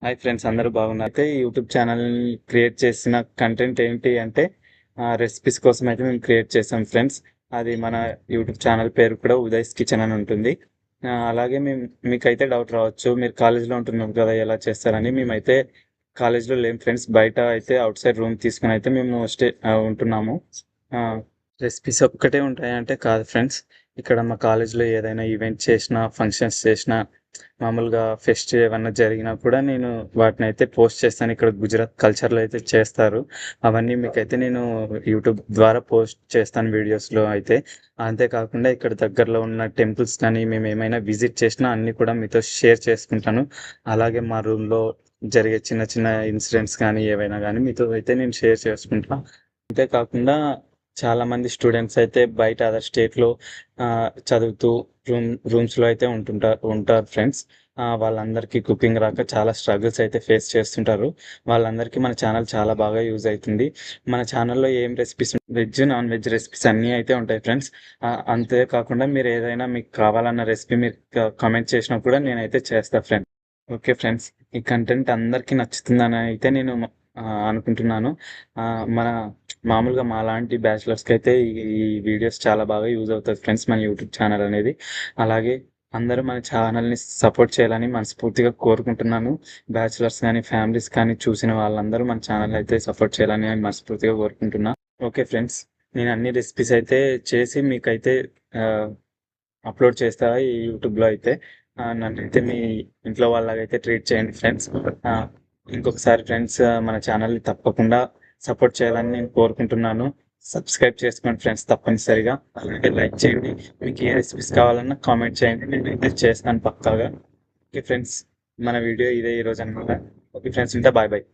Hi friends, అందరూ బాగున్నారు. అయితే ఈ యూట్యూబ్ ఛానల్ క్రియేట్ చేసిన కంటెంట్ ఏంటి అంటే రెసిపీస్ కోసం అయితే మేము క్రియేట్ చేసాం ఫ్రెండ్స్. అది మన యూట్యూబ్ ఛానల్ పేరు కూడా ఉదయ్స్ కిచెన్ అని ఉంటుంది. అలాగే మీకైతే డౌట్ రావచ్చు, మీరు కాలేజ్లో ఉంటున్నాం కదా ఎలా చేస్తారని. మేమైతే కాలేజ్లో లేం ఫ్రెండ్స్, బయట అయితే అవుట్ సైడ్ రూమ్ తీసుకుని అయితే మేము ఉంటున్నాము. రెసిపీస్ ఒక్కటే ఉంటాయంటే కాదు ఫ్రెండ్స్. ఇక్కడ మా కాలేజ్లో ఏదైనా ఈవెంట్ చేసినా, ఫంక్షన్స్ చేసినా, మామూలుగా ఫెస్ట్ ఏమన్నా జరిగినా కూడా నేను వాటిని అయితే పోస్ట్ చేస్తాను. ఇక్కడ గుజరాత్ కల్చర్లో అయితే చేస్తారు. అవన్నీ మీకైతే నేను యూట్యూబ్ ద్వారా పోస్ట్ చేస్తాను వీడియోస్లో అయితే. అంతేకాకుండా ఇక్కడ దగ్గరలో ఉన్న టెంపుల్స్ కానీ మేము ఏమైనా విజిట్ చేసినా అన్నీ కూడా మీతో షేర్ చేసుకుంటాను. అలాగే మా రూమ్లో జరిగే చిన్న చిన్న ఇన్సిడెంట్స్ కానీ ఏవైనా కానీ మీతో అయితే నేను షేర్ చేసుకుంటాను. అంతేకాకుండా చాలామంది స్టూడెంట్స్ అయితే బయట అదర్ స్టేట్లో చదువుతూ రూమ్స్లో అయితే ఉంటారు ఫ్రెండ్స్. వాళ్ళందరికీ కుకింగ్ రాక చాలా స్ట్రగుల్స్ అయితే ఫేస్ చేస్తుంటారు. వాళ్ళందరికీ మన ఛానల్ చాలా బాగా యూజ్ అవుతుంది. మన ఛానల్లో ఏం recipes, veg non veg recipes అన్నీ అయితే ఉంటాయి ఫ్రెండ్స్. అంతేకాకుండా మీరు ఏదైనా మీకు కావాలన్న రెసిపీ మీరు కామెంట్ చేసినా కూడా నేనైతే చేస్తాను ఫ్రెండ్స్. ఓకే ఫ్రెండ్స్, ఈ కంటెంట్ అందరికీ నచ్చుతుందని అయితే నేను అనుకుంటున్నాను. మన మామూలుగా మాలాంటి బ్యాచిలర్స్కి అయితే ఈ వీడియోస్ చాలా బాగా యూజ్ అవుతుంది ఫ్రెండ్స్, మన యూట్యూబ్ ఛానల్ అనేది. అలాగే అందరూ మన ఛానల్ని సపోర్ట్ చేయాలని మనస్ఫూర్తిగా కోరుకుంటున్నాను. బ్యాచిలర్స్ కానీ ఫ్యామిలీస్ కానీ చూసిన వాళ్ళందరూ మన ఛానల్ అయితే సపోర్ట్ చేయాలని మనస్ఫూర్తిగా కోరుకుంటున్నాను. ఓకే ఫ్రెండ్స్, నేను అన్ని రెసిపీస్ అయితే చేసి మీకైతే అప్లోడ్ చేస్తా ఈ యూట్యూబ్లో అయితే. నన్నైతే మీ ఇంట్లో వాళ్ళకైతే ట్రీట్ చేయండి ఫ్రెండ్స్. ఇంకొకసారి ఫ్రెండ్స్, మన ఛానల్ని తప్పకుండా సపోర్ట్ చేయాలని నేను కోరుకుంటున్నాను. సబ్స్క్రైబ్ చేసుకోండి ఫ్రెండ్స్ తప్పనిసరిగా. అలాగే లైక్ చేయండి. మీకు ఏ రెసిపీస్ కావాలన్నా కామెంట్ చేయండి, నేను అయితే చేస్తాను పక్కాగా. ఓకే ఫ్రెండ్స్, మన వీడియో ఇదే ఈరోజు అనమాట. ఓకే ఫ్రెండ్స్, ఉంటా. Bye bye.